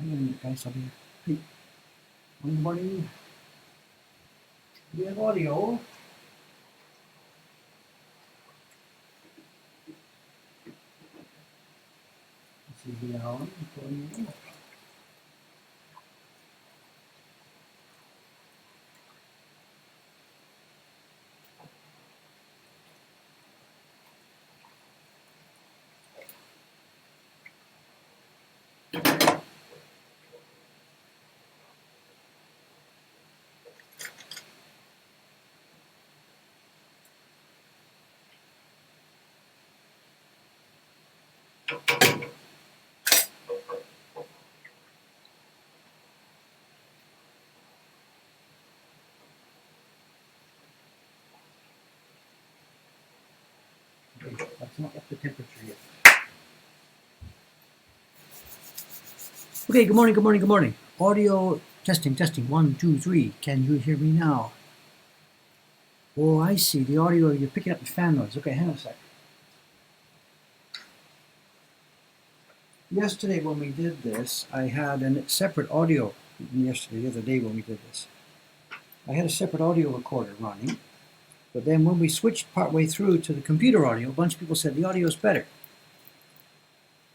guys, sabi niya, hey, good morning. Do you have audio? Sige ako, ito ano. Okay, that's not up to temperature yet. Okay, good morning, good morning, good morning. Audio testing, testing, 1, 2, 3. Can you hear me now? Oh, I see. The audio, you're picking up the fan noise. Okay, hang on a sec. Yesterday when we did this, I had a separate audio. Yesterday, the other day when we did this, I had a separate audio recorder running. But then when we switched partway through to the computer audio, a bunch of people said the audio is better.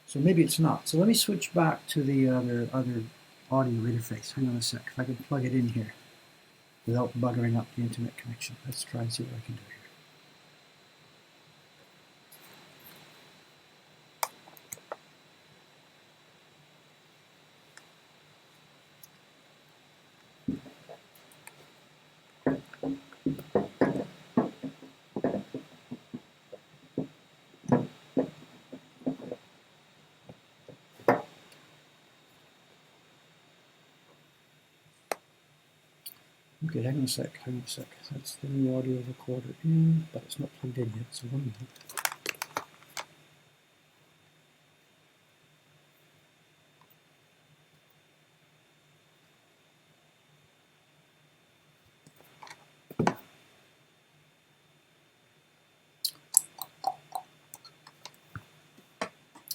So maybe it's not. So let me switch back to the other audio interface. Hang on a sec. If I can plug it in here without buggering up the internet connection. Let's try and see what I can do here. Okay, hang on a sec, hang on a sec. That's the new audio recorder in, but it's not plugged in yet, so 1 minute.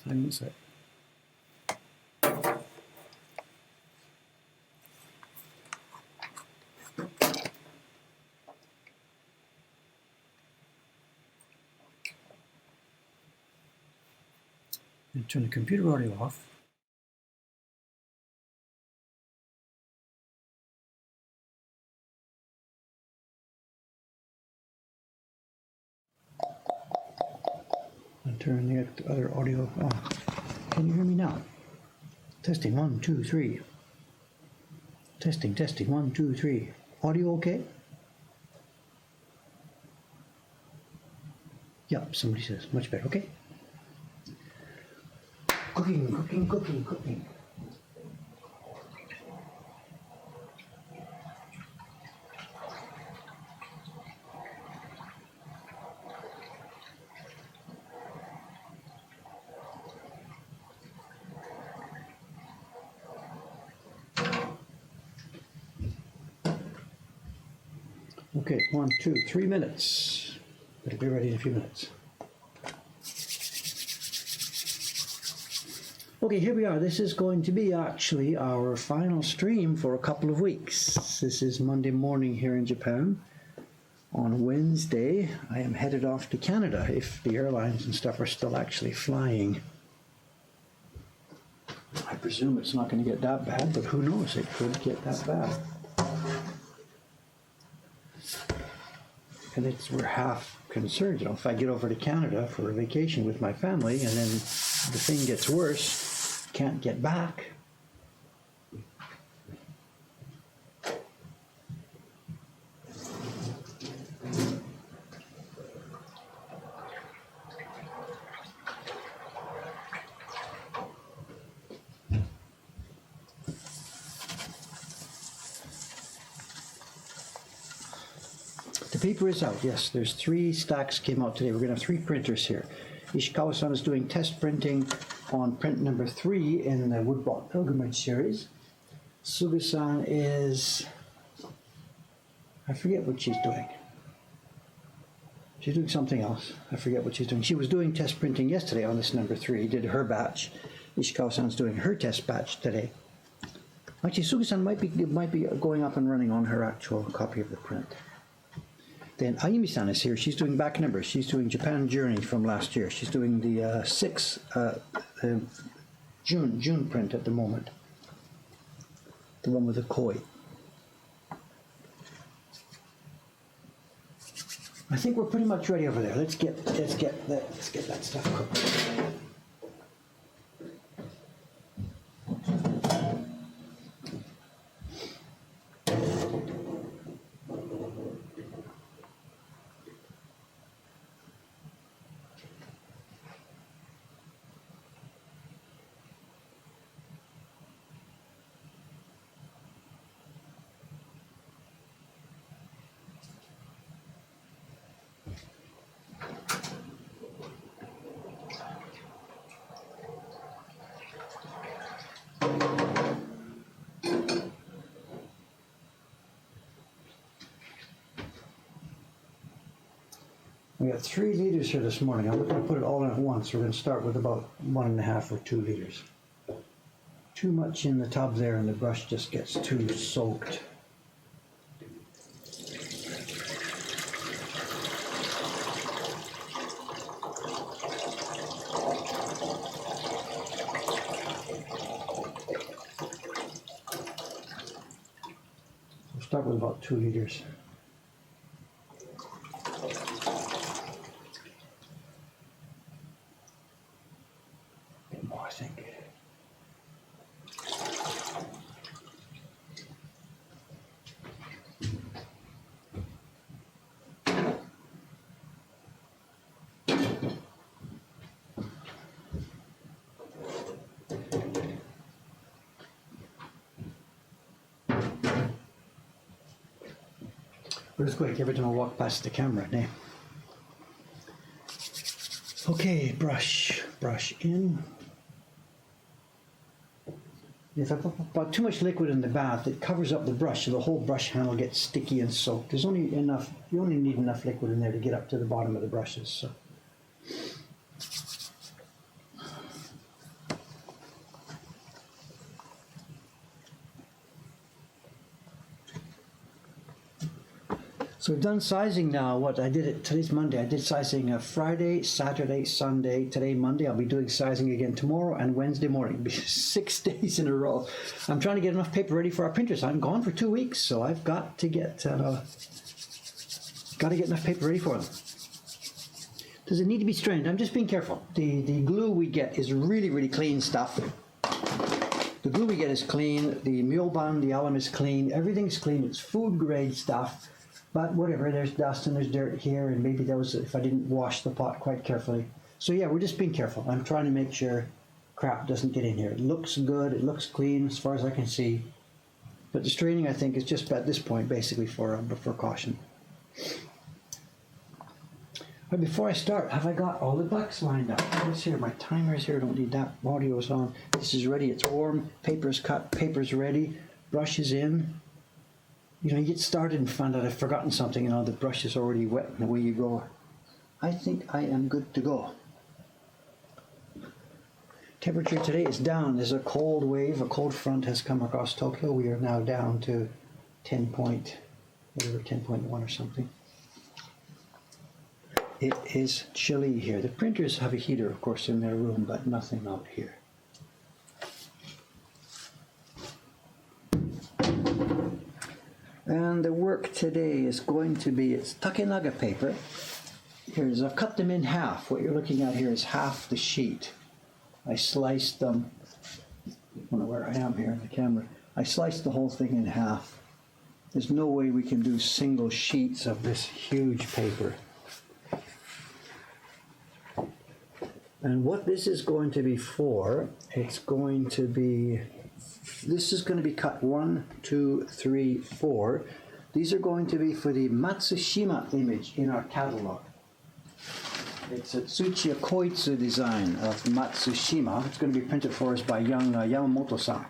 Hang on a sec. And turn the computer audio off. And turn the other audio on. Can you hear me now? Testing, 1, 2, 3. Testing, testing, 1, 2, 3. Audio okay? Yep, somebody says, much better, okay? Cooking, cooking, cooking, cooking. Okay, 1, 2, 3 minutes. It'll be ready in a few minutes. Okay, here we are. This is going to be actually our final stream for a couple of weeks. This is Monday morning here in Japan. On Wednesday, I am headed off to Canada if the airlines and stuff are still actually flying. I presume it's not going to get that bad, but who knows? It could get that bad. And we're half concerned, if I get over to Canada for a vacation with my family and then the thing gets worse, can't get back. The paper is out, yes. There's 3 stacks came out today. We're going to have 3 printers here. Ishikawa-san is doing test printing on print number 3 in the Woodblock Pilgrimage series. Sugu-san is... I forget what she's doing. She's doing something else. I forget what she's doing. She was doing test printing yesterday on this number 3, did her batch. Ishikawa-san's doing her test batch today. Actually, Sugi-san might be going up and running on her actual copy of the print. Then Ayumi-san is here. She's doing back numbers. She's doing Japan Journey from last year. She's doing the June print at the moment. The one with the koi. I think we're pretty much ready over there. Let's get that stuff cooked. We got 3 liters here this morning. I'm not going to put it all in at once. We're going to start with about 1.5 or 2 liters. Too much in the tub there and the brush just gets too soaked. We'll start with about 2 liters. I think. Where's quick every time I walk past the camera now. Okay, brush in. If I put about too much liquid in the bath, it covers up the brush, so the whole brush handle gets sticky and soaked. There's only enough, you only need enough liquid in there to get up to the bottom of the brushes. So. So we've done sizing now. What I did today's Monday. I did sizing Friday, Saturday, Sunday. Today, Monday. I'll be doing sizing again tomorrow and Wednesday morning. It'll be 6 days in a row. I'm trying to get enough paper ready for our printers. I'm gone for 2 weeks, so I've got to get enough paper ready for them. Does it need to be strained? I'm just being careful. The glue we get is really, really clean stuff. The glue we get is clean. The mule bun, the alum is clean. Everything's clean. It's food grade stuff. But whatever, there's dust and there's dirt here, and maybe that was if I didn't wash the pot quite carefully. So yeah, we're just being careful. I'm trying to make sure crap doesn't get in here. It looks good, it looks clean as far as I can see. But the straining, I think, is just at this point basically for caution. But before I start, have I got all the ducks lined up? What's here? My timer's here, don't need that. Audio's on. This is ready, it's warm. Paper's cut, paper's ready. Brush is in. You know, you get started and find out I've forgotten something, you know, the brush is already wet and away you go. I think I am good to go. Temperature today is down. There's a cold wave, a cold front has come across Tokyo. We are now down to 10.1 or something. It is chilly here. The printers have a heater, of course, in their room, but nothing out here. And the work today is going to be, it's Takenaga paper. Here's, I've cut them in half. What you're looking at here is half the sheet. I sliced them, I don't know where I am here in the camera. I sliced the whole thing in half. There's no way we can do single sheets of this huge paper. And what this is going to be for, it's going to be, this is going to be cut 1, 2, 3, 4. These are going to be for the Matsushima image in our catalog. It's a Tsuchiya Koitsu design of Matsushima. It's going to be printed for us by young Yamamoto-san.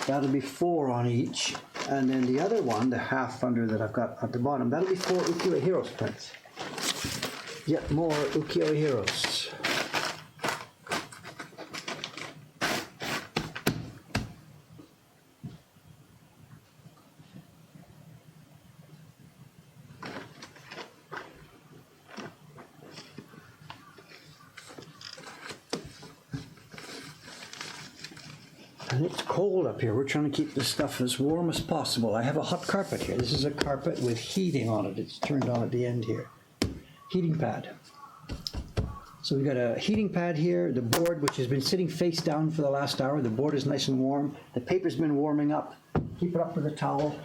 That'll be 4 on each. And then the other one, the half under that I've got at the bottom, that'll be 4 Ukiyo-e Heroes prints. Yet more Ukiyo-e Heroes. And it's cold up here. We're trying to keep this stuff as warm as possible. I have a hot carpet here. This is a carpet with heating on it. It's turned on at the end here. Heating pad. So we've got a heating pad here, the board, which has been sitting face down for the last hour. The board is nice and warm. The paper's been warming up. Keep it up with a towel.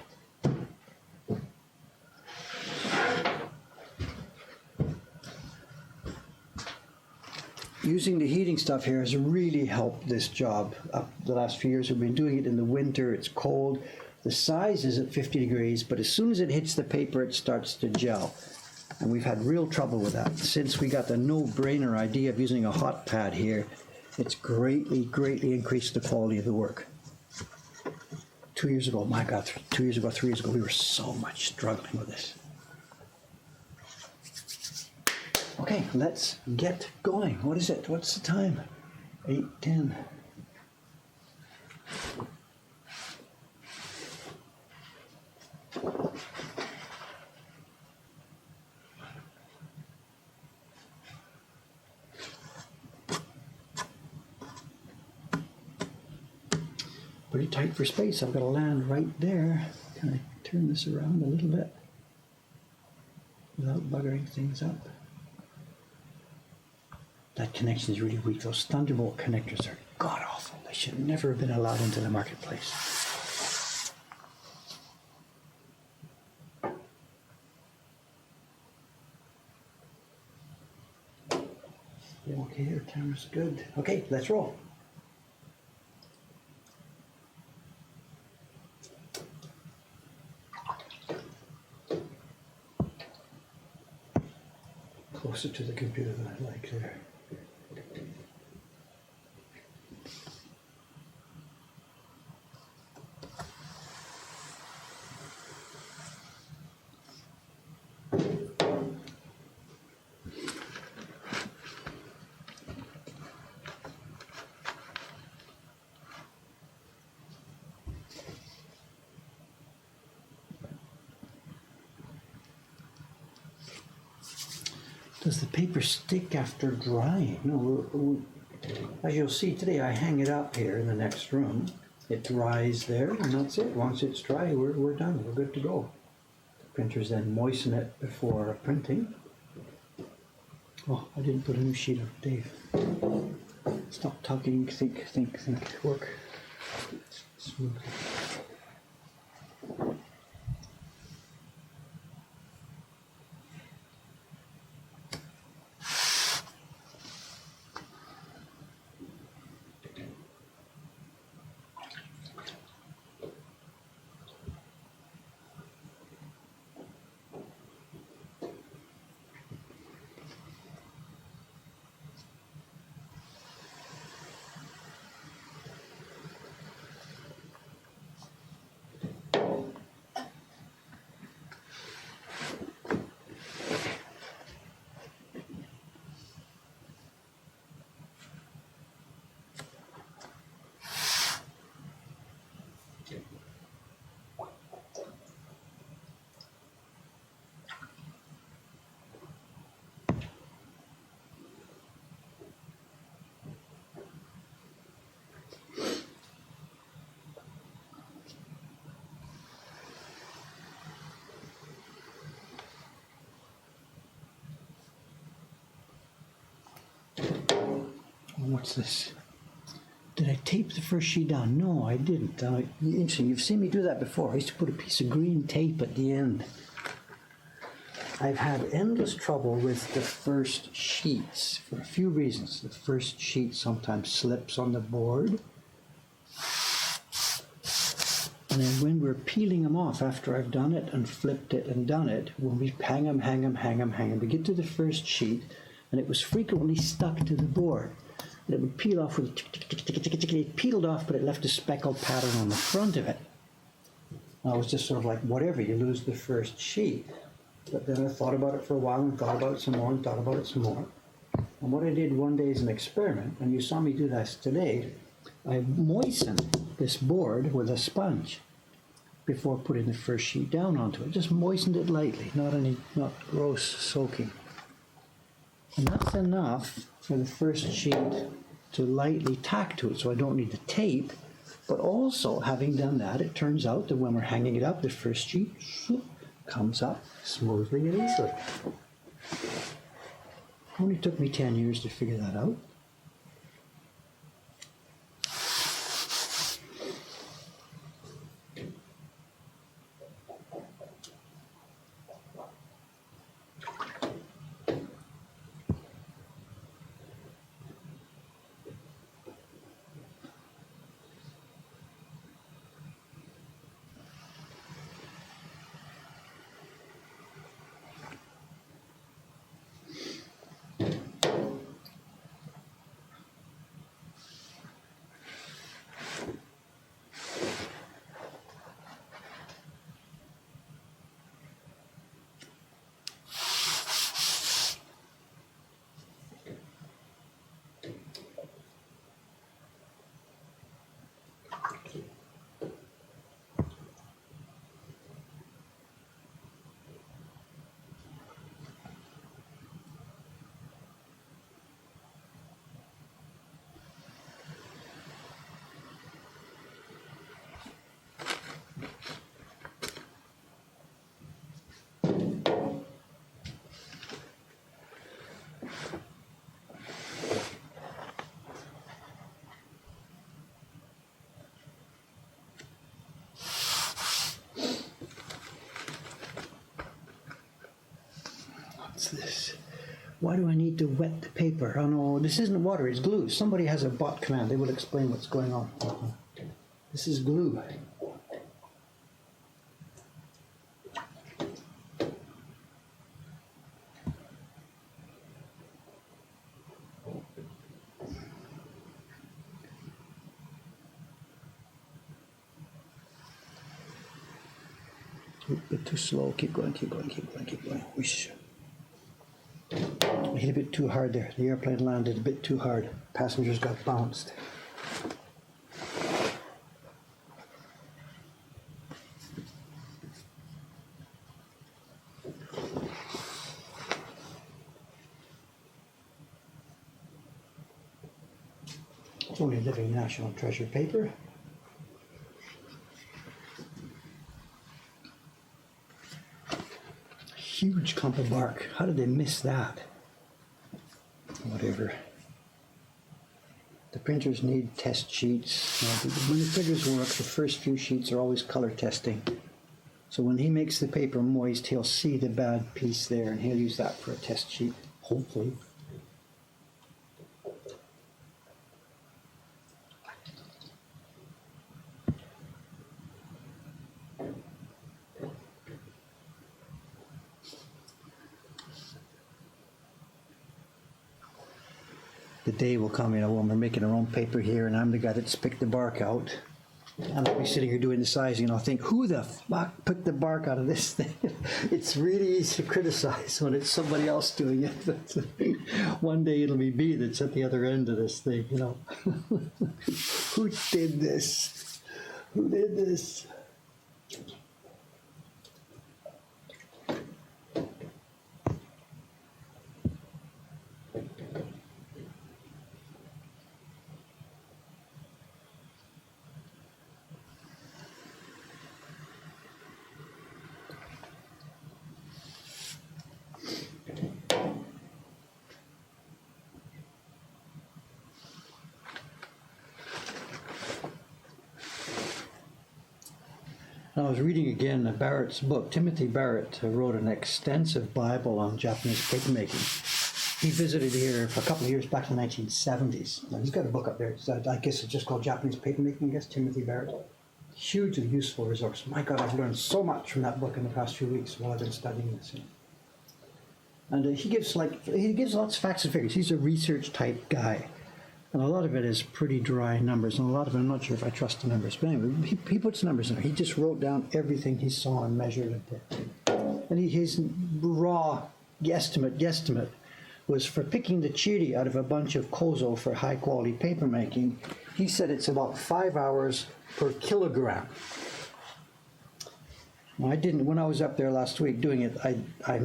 Using the heating stuff here has really helped this job. The last few years we've been doing it in the winter. It's cold. The size is at 50 degrees, but as soon as it hits the paper, it starts to gel. And we've had real trouble with that. Since we got the no-brainer idea of using a hot pad here, it's greatly, greatly increased the quality of the work. 2 years ago, my God, 2 years ago, 3 years ago, we were so much struggling with this. Okay, let's get going. What is it? What's the time? 8:10. Pretty tight for space. I've got to land right there. Can I turn this around a little bit without buggering things up? That connection is really weak. Those Thunderbolt connectors are god-awful. They should never have been allowed into the marketplace. Okay, our camera's good. Okay, let's roll. Closer to the computer than I like there. Does the paper stick after drying? No, as you'll see today, I hang it up here in the next room. It dries there, and that's it. Once it's dry, we're done. We're good to go. The printers then moisten it before printing. Oh, I didn't put a new sheet on, Dave. Stop talking, think, work. Smoothly. What's this? Did I tape the first sheet down? No, I didn't. Interesting. You've seen me do that before. I used to put a piece of green tape at the end. I've had endless trouble with the first sheets for a few reasons. The first sheet sometimes slips on the board. And then when we're peeling them off after I've done it and flipped it and done it, when we hang them, we get to the first sheet and it was frequently stuck to the board. And it would peel off with a tick, tick, tick, tick, tick, tick. It peeled off, but it left a speckled pattern on the front of it. And I was just sort of like, whatever, you lose the first sheet. But then I thought about it for a while and thought about it some more and thought about it some more. And what I did one day as an experiment, and you saw me do this today, I moistened this board with a sponge before putting the first sheet down onto it. Just moistened it lightly, not gross soaking. And that's enough for the first sheet to lightly tack to it, so I don't need the tape. But also, having done that, it turns out that when we're hanging it up, the first sheet comes up smoothly and easily. Only took me 10 years to figure that out. What's this? Why do I need to wet the paper? Oh no, this isn't water, it's glue. Somebody has a bot command, they will explain what's going on. This is glue. A bit too slow, keep going, keep going, keep going, keep going. Whoosh. I hit a bit too hard there. The airplane landed a bit too hard. Passengers got bounced. It's only living National Treasure paper. Huge clump of bark. How did they miss that? Whatever. The printers need test sheets. When the printers work, the first few sheets are always color testing. So when he makes the paper moist, he'll see the bad piece there and he'll use that for a test sheet, hopefully. The day will come, when we're making our own paper here and I'm the guy that's picked the bark out. And I'll be sitting here doing the sizing and I'll think, who the fuck picked the bark out of this thing? It's really easy to criticize when it's somebody else doing it. But one day it'll be me that's at the other end of this thing, Who did this? Who did this? I was reading again Barrett's book. Timothy Barrett wrote an extensive Bible on Japanese papermaking. He visited here for a couple of years back in the 1970s. Now, he's got a book up there. I guess it's just called Japanese Papermaking, Timothy Barrett. Hugely useful resource. My God, I've learned so much from that book in the past few weeks while I've been studying this. And he gives lots of facts and figures. He's a research type guy. And a lot of it is pretty dry numbers, and a lot of it, I'm not sure if I trust the numbers. But anyway, he puts numbers in there. He just wrote down everything he saw and measured it. And his raw guesstimate was for picking the chiri out of a bunch of kozo for high quality paper making. He said it's about 5 hours per kilogram. Now, when I was up there last week doing it, I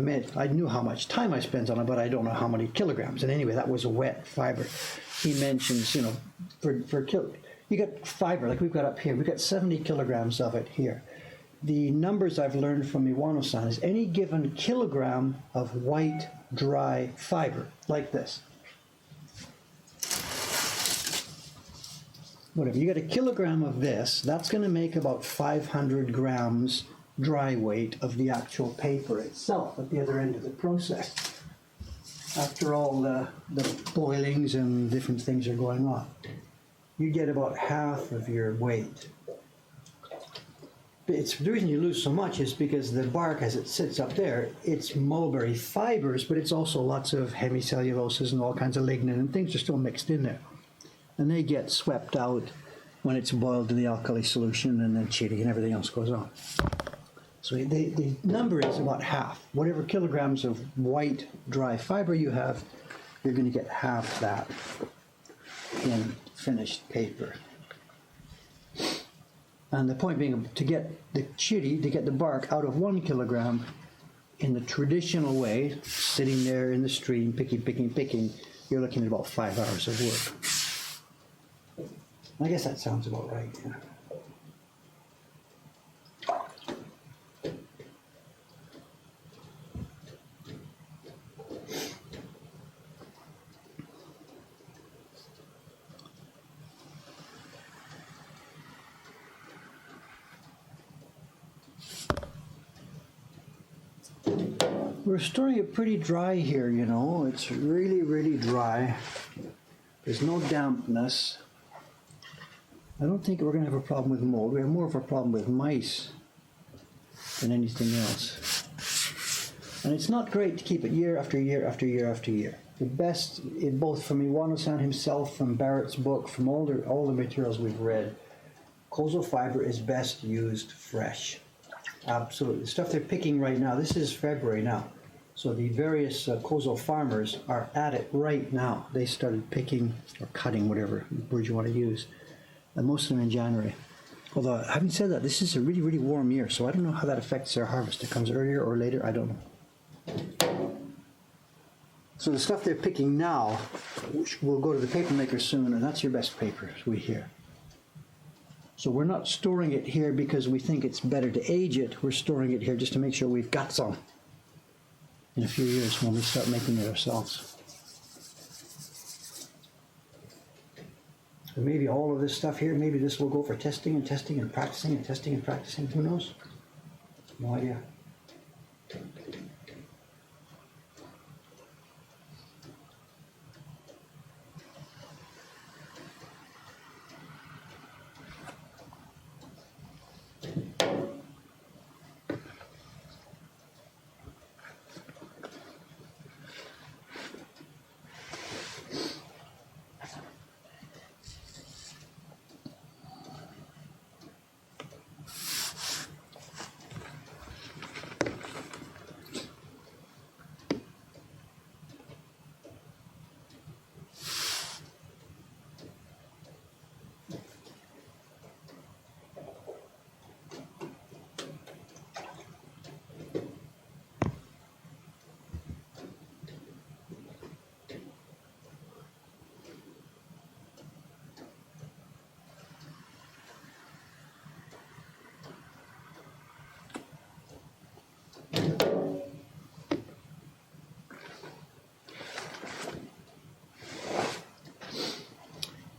knew how much time I spent on it, but I don't know how many kilograms. And anyway, that was a wet fiber. He mentions, you got fiber, like we've got up here. We've got 70 kilograms of it here. The numbers I've learned from Iwano-san is any given kilogram of white, dry fiber, like this. Whatever, you got a kilogram of this, that's going to make about 500 grams dry weight of the actual paper itself at the other end of the process, after all the boilings and different things are going on. You get about half of your weight. The reason you lose so much is because the bark, as it sits up there, it's mulberry fibers, but it's also lots of hemicelluloses and all kinds of lignin and things are still mixed in there. And they get swept out when it's boiled in the alkali solution, and then chili and everything else goes on. So the number is about half. Whatever kilograms of white dry fiber you have, you're going to get half that in finished paper. And the point being, to get the chili, to get the bark out of 1 kilogram in the traditional way, sitting there in the stream, picking, you're looking at about 5 hours of work. I guess that sounds about right, yeah. We're storing it pretty dry here, you know. It's really, really dry. There's no dampness. I don't think we're going to have a problem with mold. We have more of a problem with mice than anything else. And it's not great to keep it year after year after year after year. The best, both from Iwano-san himself, from Barrett's book, from all the materials we've read, kozo fiber is best used fresh. Absolutely. The stuff they're picking right now, this is February now. So the various kozo farmers are at it right now. They started picking or cutting, whatever word you want to use. And most of them in January. Although, having said that, this is a really, really warm year, so I don't know how that affects their harvest. It comes earlier or later, I don't know. So the stuff they're picking now will go to the paper maker soon, and that's your best paper, as we hear. So we're not storing it here because we think it's better to age it. We're storing it here just to make sure we've got some in a few years when we start making it ourselves. And maybe all of this stuff here, maybe this will go for testing and testing and practicing and testing and practicing. Who knows? No idea.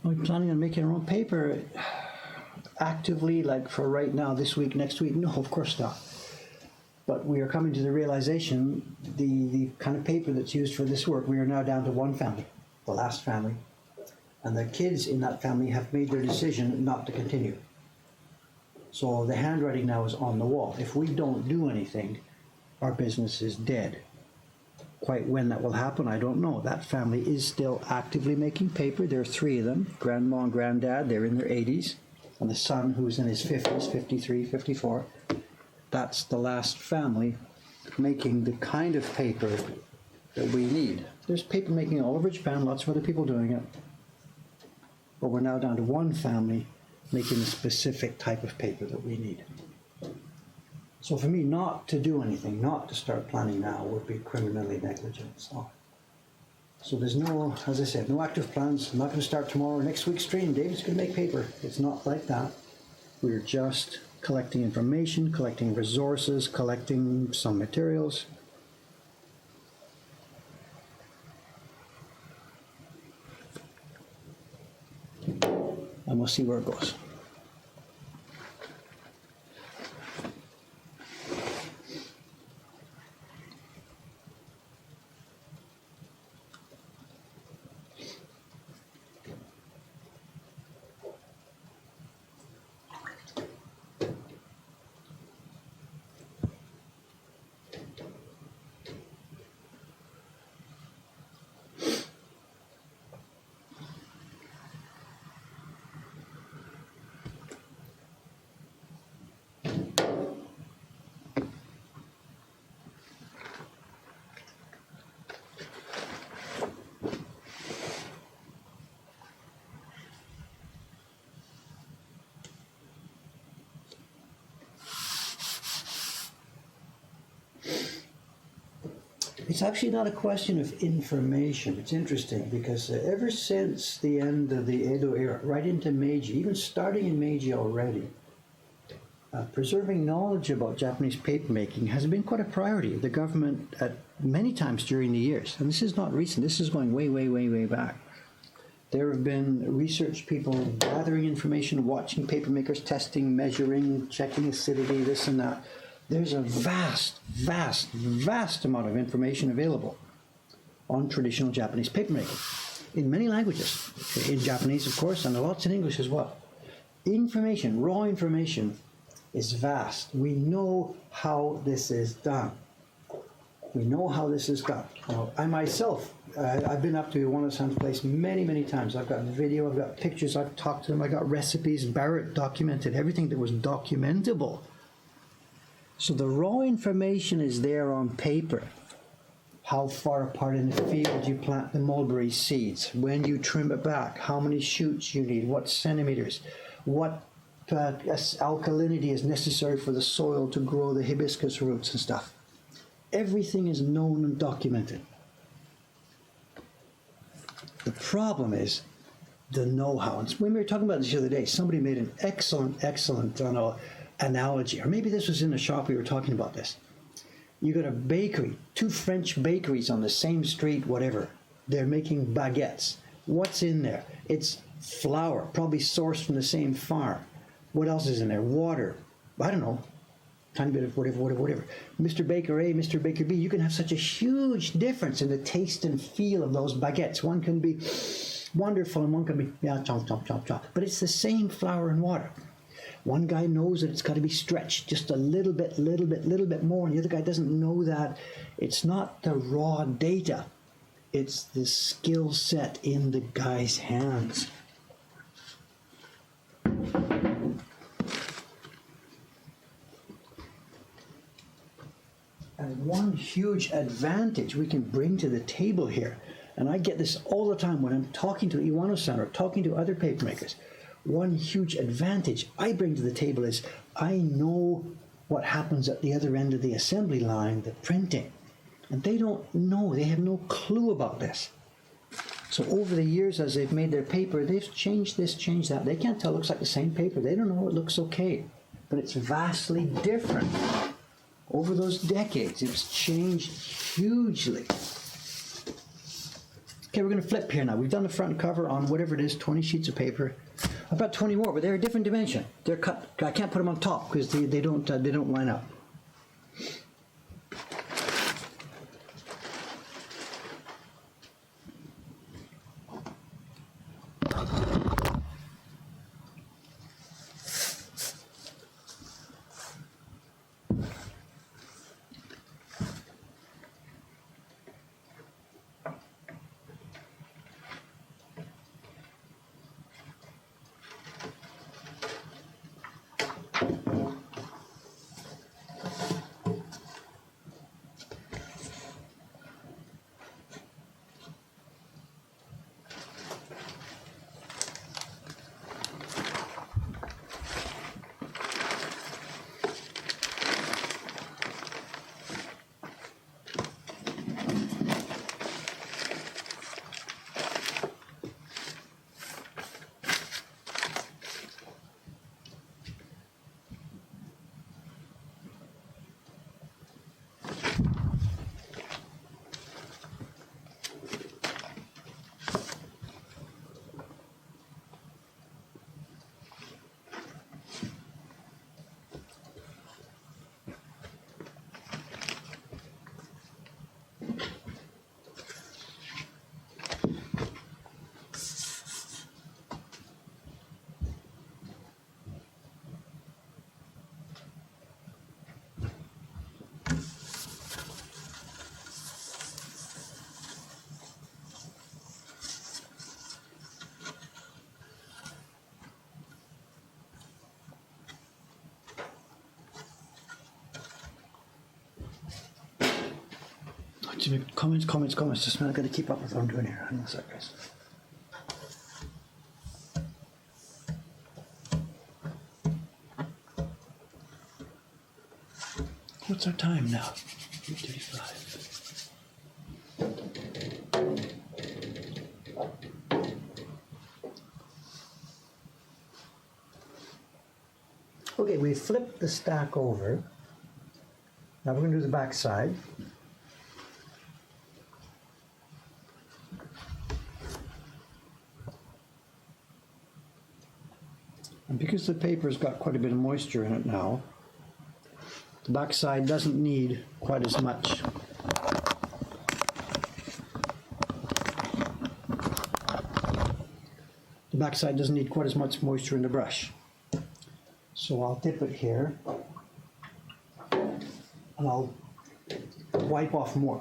Are we planning on making our own paper actively, like for right now, this week, next week? No, of course not. But we are coming to the realization, the kind of paper that's used for this work, we are now down to one family, the last family. And the kids in that family have made their decision not to continue. So the handwriting now is on the wall. If we don't do anything, our business is dead. Quite when that will happen, I don't know. That family is still actively making paper. There are 3 of them, grandma and granddad, they're in their 80s. And the son, who's in his 50s, 53, 54. That's the last family making the kind of paper that we need. There's paper making all over Japan, lots of other people doing it. But we're now down to one family making a specific type of paper that we need. So for me, not to do anything, not to start planning now, would be criminally negligent. So So there's no, as I said, no active plans. I'm not going to start tomorrow. Next week's stream, David's going to make paper. It's not like that. We're just collecting information, collecting resources, collecting some materials. And we'll see where it goes. It's actually not a question of information. It's interesting because ever since the end of the Edo era, right into Meiji, even starting in Meiji already, preserving knowledge about Japanese papermaking has been quite a priority. The government, at many times during the years, and this is not recent, this is going way, way, way, way back. There have been research people gathering information, watching papermakers, testing, measuring, checking acidity, this and that. There's a vast, vast, vast amount of information available on traditional Japanese papermaking in many languages. In Japanese, of course, and lots in English as well. Information, raw information, is vast. We know how this is done. We know how this is done. Now, I myself, I've been up to Iwano-san's place many, many times. I've got video, I've got pictures, I've talked to them, I got recipes. Barrett documented everything that was documentable. So the raw information is there on paper. How far apart in the field you plant the mulberry seeds, when you trim it back, how many shoots you need, what centimeters, what alkalinity is necessary for the soil to grow the hibiscus roots and stuff. Everything is known and documented. The problem is the know-how. And when we were talking about this the other day, somebody made an excellent analogy, or maybe this was in the shop we were talking about this. You got a bakery, two French bakeries on the same street, whatever. They're making baguettes. What's in there? It's flour, probably sourced from the same farm. What else is in there? Water. I don't know. Tiny bit of whatever. Mr. Baker A, Mr. Baker B, you can have such a huge difference in the taste and feel of those baguettes. One can be wonderful and one can be, yeah, chomp, chomp, chomp, chomp. But it's the same flour and water. One guy knows that it's got to be stretched just a little bit more, and the other guy doesn't know that. It's not the raw data. It's the skill set in the guy's hands. And one huge advantage we can bring to the table here, and I get this all the time when I'm talking to Iwano-san or talking to other papermakers, one huge advantage I bring to the table is I know what happens at the other end of the assembly line, the printing. And they don't know, they have no clue about this. So over the years, as they've made their paper, they've changed this, changed that. They can't tell it looks like the same paper. They don't know it looks okay. But it's vastly different. Over those decades, it's changed hugely. Okay, we're going to flip here now. We've done the front cover on whatever it is, 20 sheets of paper. I've got 20 more, but they're a different dimension. They're cut. I can't put them on top because they don't line up. Comments. Just a minute, I gotta keep up with what I'm doing here. Hang on a sec, guys. What's our time now? 8:35. Okay, we flipped the stack over. Now we're going to do the back side. And because the paper's got quite a bit of moisture in it now, the back side doesn't need quite as much. The back side doesn't need quite as much moisture in the brush. So I'll dip it here, and I'll wipe off more.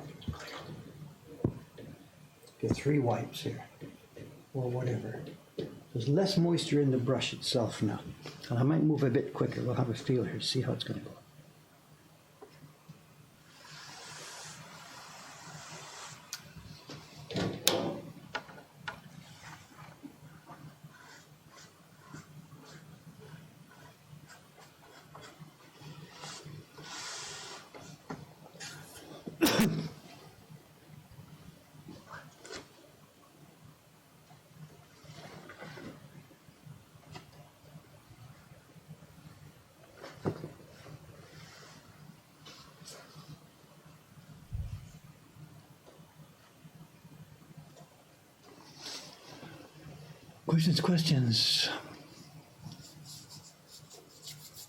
Get 3 wipes here, or whatever. There's less moisture in the brush itself now. And I might move a bit quicker. We'll have a feel here, see how it's going to go. Questions.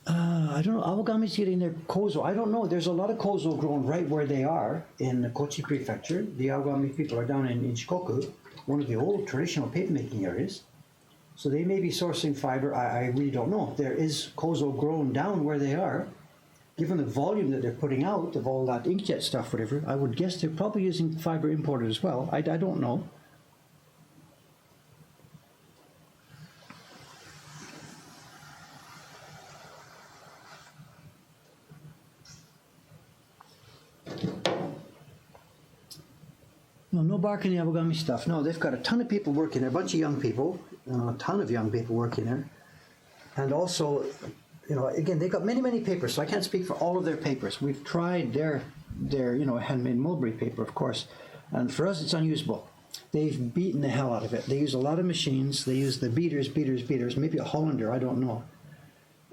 I don't know. Awagami's getting their kozo. I don't know. There's a lot of kozo grown right where they are in Kochi Prefecture. The Awagami people are down in Shikoku, one of the old traditional papermaking areas. So they may be sourcing fiber. I really don't know. There is kozo grown down where they are. Given the volume that they're putting out of all that inkjet stuff, whatever, I would guess they're probably using fiber imported as well. I don't know. No bark in the Awagami stuff. No, they've got a ton of people working there, a bunch of young people, a ton of young people working there. And also, again, they've got many papers, so I can't speak for all of their papers. We've tried their handmade mulberry paper, of course, and for us it's unusable. They've beaten the hell out of it. They use a lot of machines. They use the beaters, maybe a Hollander, I don't know.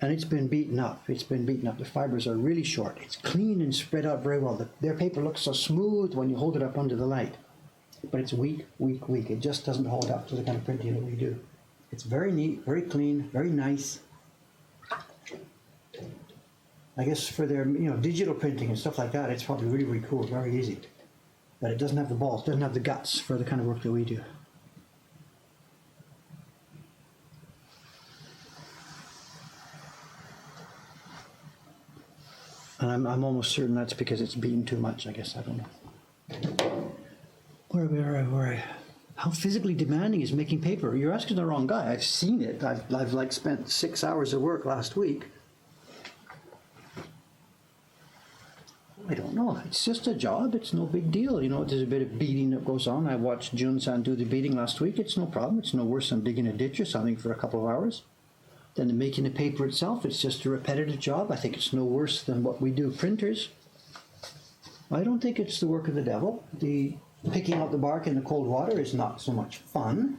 And it's been beaten up. The fibers are really short. It's clean and spread out very well. Their paper looks so smooth when you hold it up under the light. But it's weak. It just doesn't hold up to the kind of printing that we do. It's very neat, very clean, very nice. I guess for their digital printing and stuff like that, it's probably really cool, very easy. But it doesn't have the balls, doesn't have the guts for the kind of work that we do. And I'm almost certain that's because it's beaten too much, I guess, I don't know. Where are we? How physically demanding is making paper? You're asking the wrong guy. I've seen it. I've like spent 6 hours of work last week. I don't know. It's just a job. It's no big deal. There's a bit of beating that goes on. I watched Jun-san do the beating last week. It's no problem. It's no worse than digging a ditch or something for a couple of hours. Then the making the paper itself, it's just a repetitive job. I think it's no worse than what we do printers. I don't think it's the work of the devil. The picking out the bark in the cold water is not so much fun,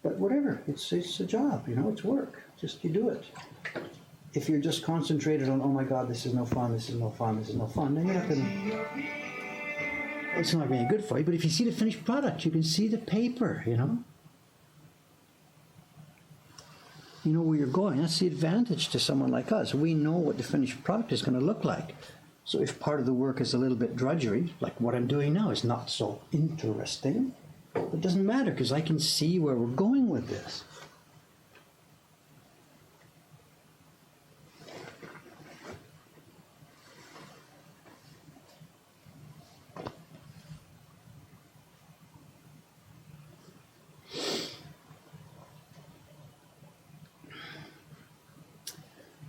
but whatever. It's a job, it's work. Just you do it. If you're just concentrated on, oh my God, this is no fun, then you're not going to... It's not really good for you, but if you see the finished product, you can see the paper, You know where you're going. That's the advantage to someone like us. We know what the finished product is going to look like. So if part of the work is a little bit drudgery, like what I'm doing now is not so interesting, it doesn't matter because I can see where we're going with this.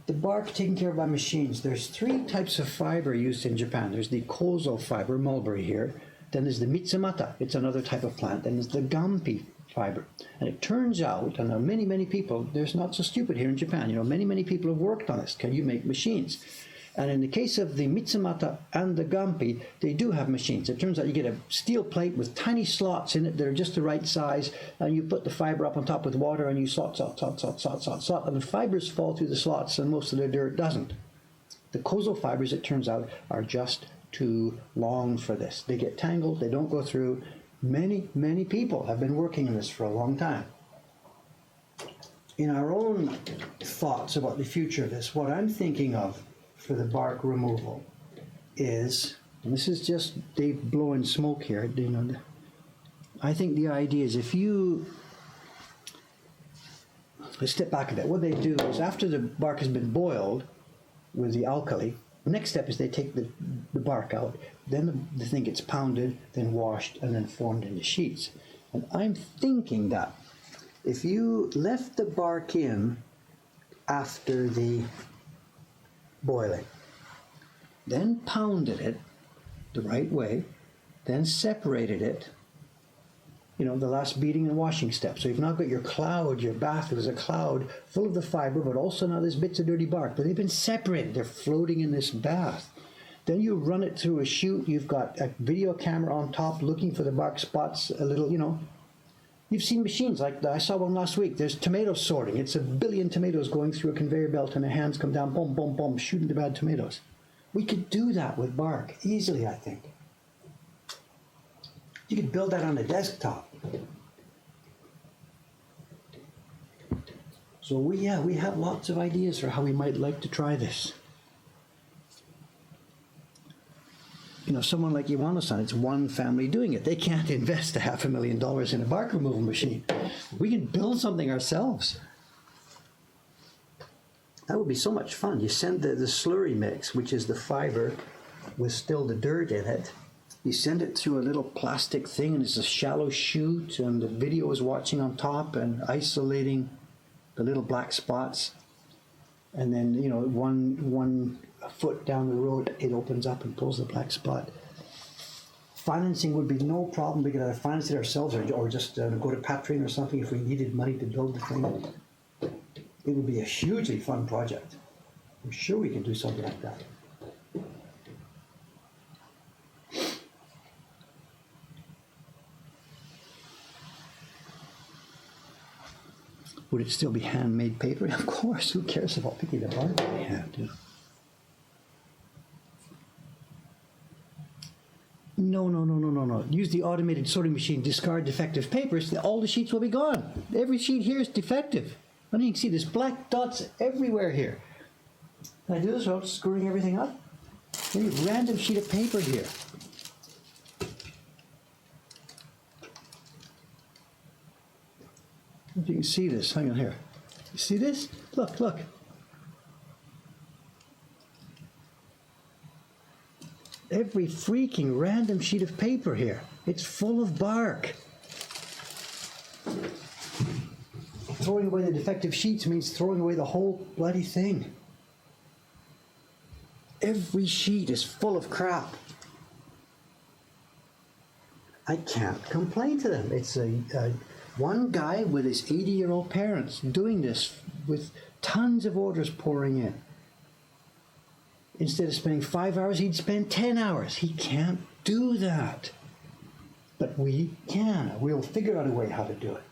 The bark taken care of by machines. There's 3 types of fiber used in Japan. There's the kozo fiber, mulberry here. Then there's the Mitsumata. It's another type of plant. Then there's the Gampi fiber. And it turns out, and there are many, many people, there's not so stupid here in Japan, you know, many, many people have worked on this. Can you make machines? And in the case of the Mitsumata and the Gampi, they do have machines. It turns out you get a steel plate with tiny slots in it that are just the right size, and you put the fiber up on top with water, and you slot, and the fibers fall through the slots, and most of the dirt doesn't. The Kozo fibers, it turns out, are just too long for this. They get tangled, they don't go through. Many, many people have been working on this for a long time. In our own thoughts about the future of this, what I'm thinking of for the bark removal is, and this is just Dave blowing smoke here, you know, I think the idea is if you, let's step back a bit, what they do is after the bark has been boiled with the alkali, the next step is they take the bark out, then the thing gets pounded, then washed, and then formed into sheets. And I'm thinking that if you left the bark in after the boiling, then pounded it the right way, then separated it, you know, the last beating and washing step. So you've now got your cloud, your bath, it was a cloud full of the fiber, but also now there's bits of dirty bark, but they've been separated, they're floating in this bath. Then you run it through a chute, you've got a video camera on top looking for the bark spots, a little, you know. You've seen machines, like I saw one last week, there's tomato sorting. It's 1 billion tomatoes going through a conveyor belt and the hands come down, boom, boom, boom, shooting the bad tomatoes. We could do that with bark, easily, I think. You could build that on a desktop. So we have lots of ideas for how we might like to try this. You know, someone like Iwano-san, it's one family doing it. They can't invest $500,000 in a bark removal machine. We can build something ourselves. That would be so much fun. You send the slurry mix, which is the fiber with still the dirt in it. You send it through a little plastic thing, and it's a shallow chute, and the video is watching on top and isolating the little black spots. And then, you know, one foot down the road, it opens up and pulls the black spot. Financing would be no problem. We could either finance it ourselves or just go to Patreon or something if we needed money to build the thing. It would be a hugely fun project. I'm sure we can do something like that. Would it still be handmade paper? Of course. Who cares about picking the bark by hand? No. Use the automated sorting machine. Discard defective papers. All the sheets will be gone. Every sheet here is defective. And you can see there's black dots everywhere here. Can I do this without screwing everything up? Any random sheet of paper here. If you can see this, hang on here. You see this? Look. Every freaking random sheet of paper here. It's full of bark. Throwing away the defective sheets means throwing away the whole bloody thing. Every sheet is full of crap. I can't complain to them. It's one guy with his 80-year-old parents doing this with tons of orders pouring in. Instead of spending 5 hours, he'd spend 10 hours. He can't do that. But we can. We'll figure out a way how to do it.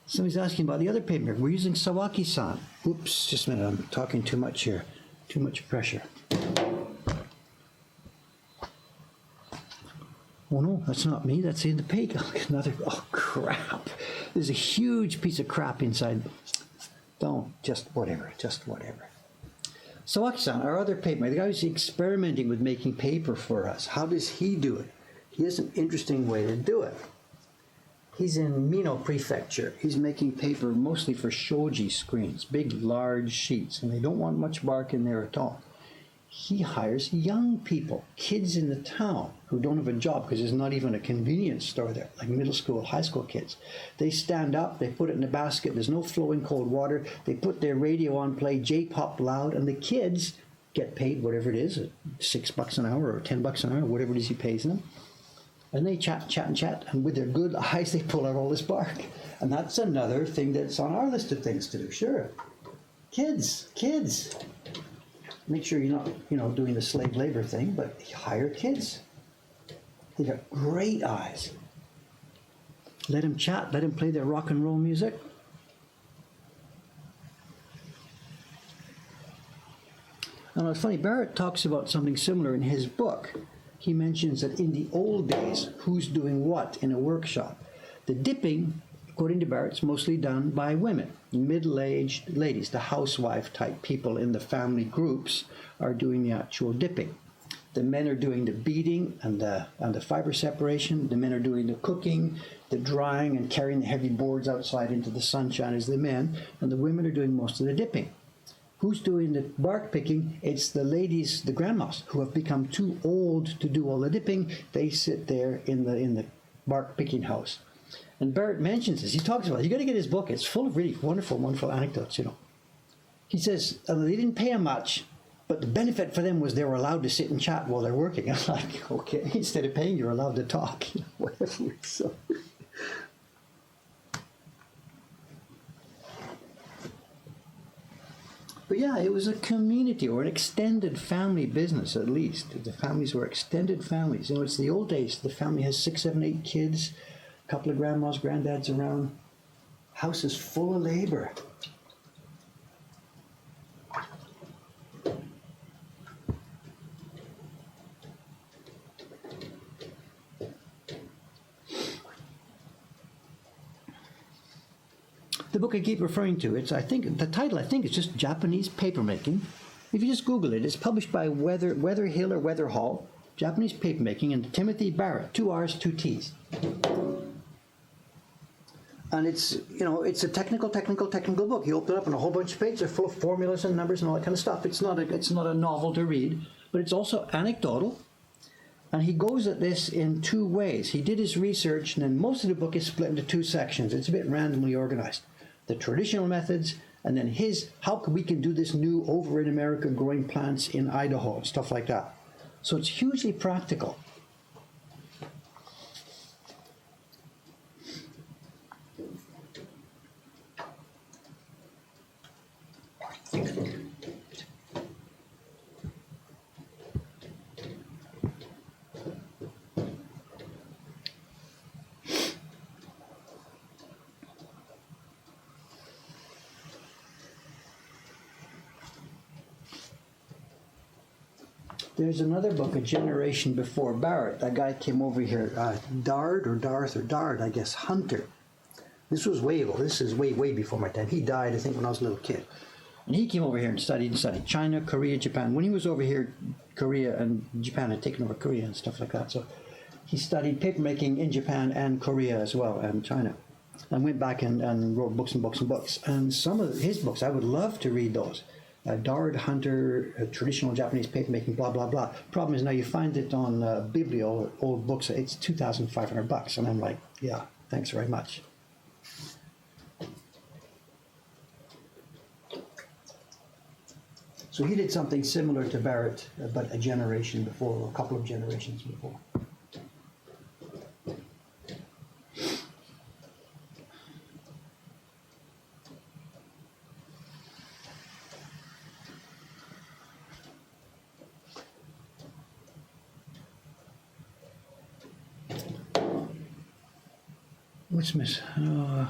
Somebody's asking about the other paper. We're using Sawaki-san. Oops, just a minute. I'm talking too much here. Too much pressure. Oh no, that's not me. That's in the paper. Another. Oh crap! There's a huge piece of crap inside. Don't. Just whatever. Sawaki-san, our other paper. The guy who's experimenting with making paper for us. How does he do it? He has an interesting way to do it. He's in Mino Prefecture. He's making paper mostly for shoji screens, big, large sheets, and they don't want much bark in there at all. he hires young people, kids in the town who don't have a job because there's not even a convenience store there, like middle school, high school kids. They stand up, they put it in a basket, there's no flowing cold water, they put their radio on play, J-pop loud, and the kids get paid whatever it is, $6 an hour or $10 an hour, whatever it is he pays them. And they chat, and with their good eyes, they pull out all this bark. And that's another thing that's on our list of things to do, sure. Kids. Make sure you're not, doing the slave labor thing, but hire kids. They got great eyes. Let them chat, let them play their rock and roll music. And it's funny, Barrett talks about something similar in his book. He mentions that in the old days, who's doing what in a workshop? The dipping, according to Barrett, is mostly done by women, middle-aged ladies. The housewife type people in the family groups are doing the actual dipping. The men are doing the beating and the fiber separation. The men are doing the cooking, the drying, and carrying the heavy boards outside into the sunshine as the men. And the women are doing most of the dipping. Who's doing the bark picking? It's the ladies, the grandmas, who have become too old to do all the dipping. They sit there in the bark picking house. And Barrett mentions this. He talks about it. You got to get his book. It's full of really wonderful anecdotes, He says they didn't pay him much, but the benefit for them was they were allowed to sit and chat while they're working. I'm like, okay, instead of paying, you're allowed to talk. Whatever. So. But yeah, it was a community or an extended family business, at least. The families were extended families. It's the old days. The family has 6, 7, 8 kids, a couple of grandmas, granddads around. House is full of labor. The book I keep referring to, the title is just Japanese Papermaking. If you just Google it, it's published by Weatherhill or Weatherhall, Japanese Papermaking, and Timothy Barrett, 2 R's, 2 T's. And it's a technical book. He opened it up and a whole bunch of pages are full of formulas and numbers and all that kind of stuff. It's not a novel to read, but it's also anecdotal. And he goes at this in 2 ways. He did his research, and then most of the book is split into 2 sections. It's a bit randomly organized. The traditional methods, and then how we can do this new over in America growing plants in Idaho and stuff like that. So it's hugely practical. There's another book, A Generation Before Barrett. That guy came over here, Dard, I guess, Hunter. This was way ago. This is way before my time. He died, I think, when I was a little kid. And he came over here and studied China, Korea, Japan. When he was over here, Korea and Japan had taken over Korea and stuff like that. So he studied papermaking in Japan and Korea as well, and China. And went back and wrote books and books and books. And some of his books, I would love to read those. Dard, Hunter, traditional Japanese papermaking, blah, blah, blah. Problem is now you find it on Biblio, old books, it's $2,500. And I'm like, yeah, thanks very much. So he did something similar to Barrett, but a generation before, or a couple of generations before.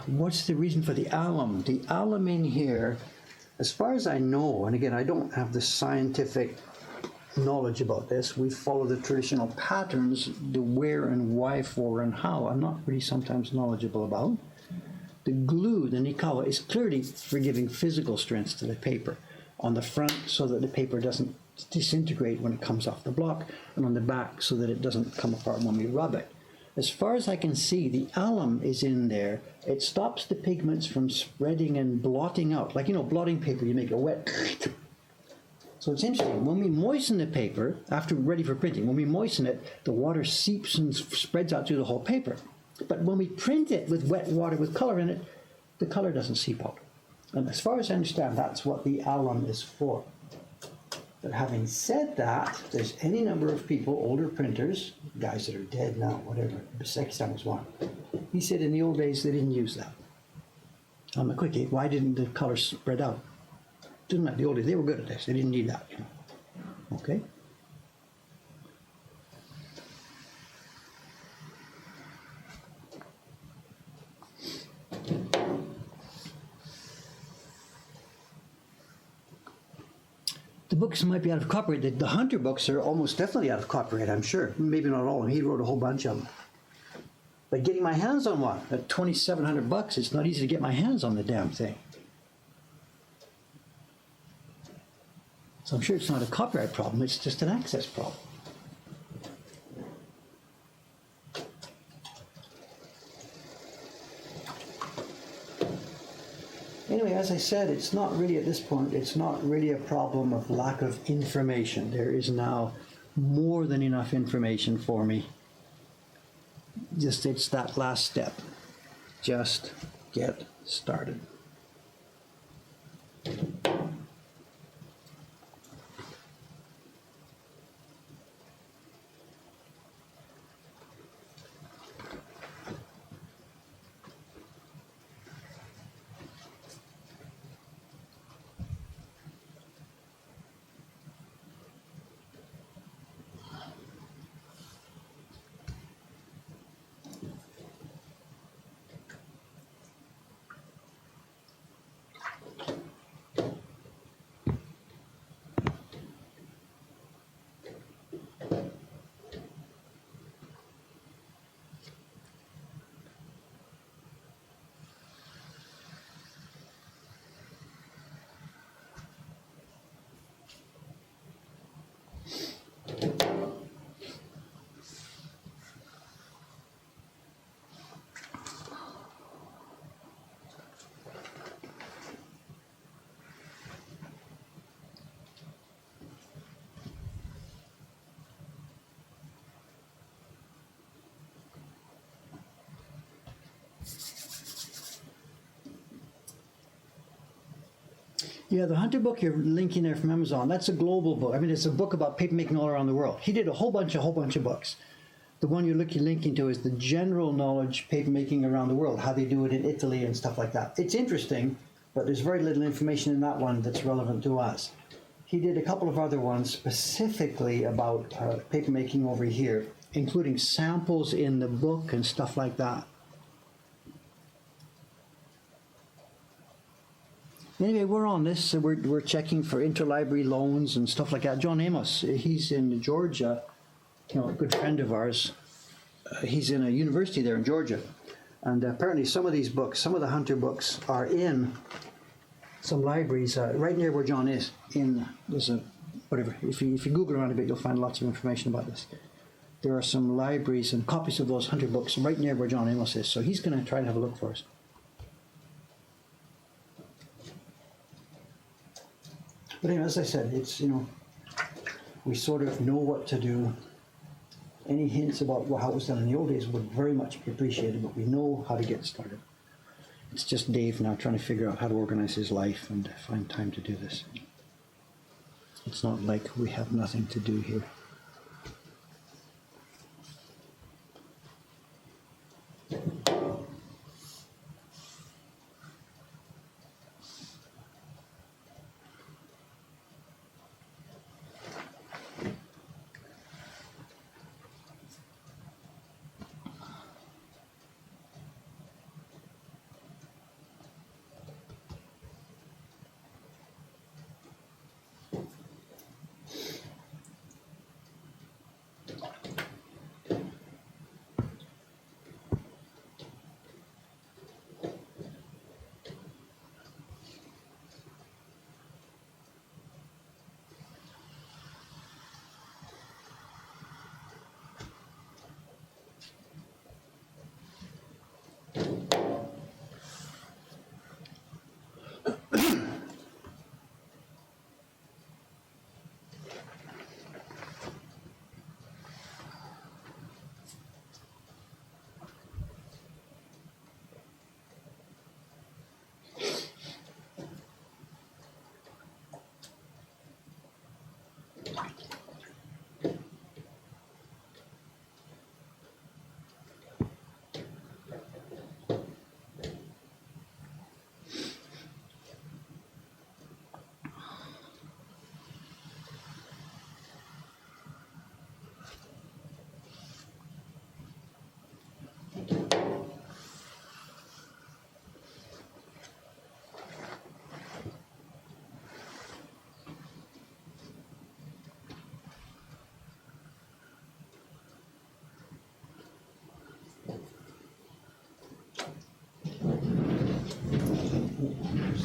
What's the reason for the alum? The alum in here, as far as I know, and again, I don't have the scientific knowledge about this, we follow the traditional patterns, the where and why, for, and how. I'm not really sometimes knowledgeable about. The glue, the Nikawa, is clearly for giving physical strength to the paper. On the front, so that the paper doesn't disintegrate when it comes off the block, and on the back, so that it doesn't come apart when we rub it. As far as I can see, the alum is in there. It stops the pigments from spreading and blotting out. Like, blotting paper, you make it wet. So it's interesting. When we moisten the paper, after we're ready for printing, when we moisten it, the water seeps and spreads out through the whole paper. But when we print it with wet water with color in it, the color doesn't seep out. And as far as I understand, that's what the alum is for. But having said that, there's any number of people, older printers, guys that are dead now, whatever, Sekistan was one. He said in the old days they didn't use that. On the Quick 8, why didn't the color spread out? Didn't matter, the old days, they were good at this, they didn't need that. Okay? The books might be out of copyright. The Hunter books are almost definitely out of copyright, I'm sure. Maybe not all of them. He wrote a whole bunch of them. But getting my hands on one at $2,700, it's not easy to get my hands on the damn thing. So I'm sure it's not a copyright problem, it's just an access problem. Anyway, as I said, it's not really at this point, it's not really a problem of lack of information. There is now more than enough information for me. Just it's that last step. Just get started. Yeah, the Hunter book you're linking there from Amazon, that's a global book. I mean, it's a book about papermaking all around the world. He did a whole bunch of books. The one you're linking to is the general knowledge papermaking around the world, how they do it in Italy and stuff like that. It's interesting, but there's very little information in that one that's relevant to us. He did a couple of other ones specifically about papermaking over here, including samples in the book and stuff like that. Anyway, we're on this. So we're checking for interlibrary loans and stuff like that. John Amos, he's in Georgia, a good friend of ours. He's in a university there in Georgia. And apparently some of these books, some of the Hunter books are in some libraries right near where John is. There's a, whatever, if you Google around a bit, you'll find lots of information about this. There are some libraries and copies of those Hunter books right near where John Amos is. So he's going to try to have a look for us. But anyway, as I said, it's, we sort of know what to do. Any hints about how it was done in the old days would very much be appreciated, but we know how to get started. It's just Dave now trying to figure out how to organize his life and find time to do this. It's not like we have nothing to do here.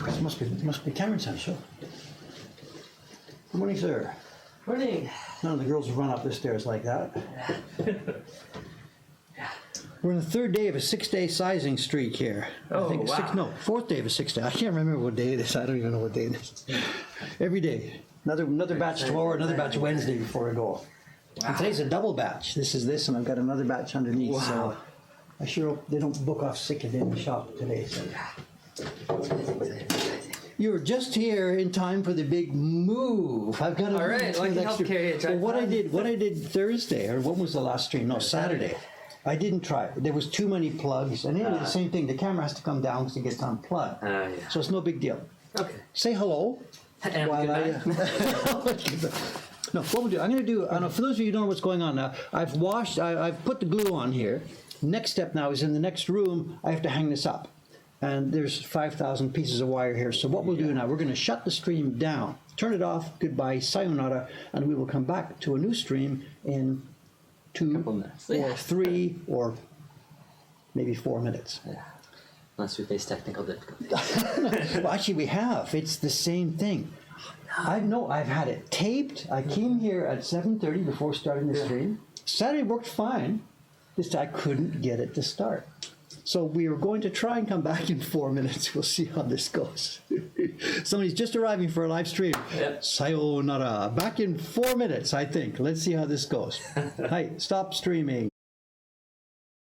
It must be Cameron's house, sure. Good morning, sir. Morning. None of the girls will run up the stairs like that. We're on the third day of a 6-day sizing streak here. Oh, I think wow. fourth day of a 6-day. I can't remember what day it is. I don't even know what day it is. Every day. Another batch tomorrow, another batch Wednesday before I go. Wow. And today's a double batch. This is this, and I've got another batch underneath. Wow. So I sure hope they don't book off sick in the shop today. So. You were just here in time for the big move. I've got All right, well, I can help carry a Well, what I tripod. did Thursday, or when was the last stream? No, Saturday. I didn't try it. There was too many plugs, and anyway, the same thing. The camera has to come down because it gets unplugged. Yeah. So it's no big deal. Okay. Say hello. And while goodbye. No, what we'll do, I'm going to do, I don't know, for those of you who don't know what's going on now, I've put the glue on here. Next step now is in the next room, I have to hang this up. And there's 5,000 pieces of wire here. So what we'll do now, we're going to shut the stream down, turn it off, goodbye, sayonara, and we will come back to a new stream in 2 Couple minutes. or Yeah. 3 or maybe 4 minutes. Yeah. Unless we face technical difficulties. Well, actually, we have. It's the same thing. I've had it taped. I came here at 7:30 before starting the stream. Saturday worked fine. This time I couldn't get it to start. So we are going to try and come back in 4 minutes. We'll see how this goes. Somebody's just arriving for a live stream. Yep. Sayonara. Back in 4 minutes, I think. Let's see how this goes. Hi, stop streaming.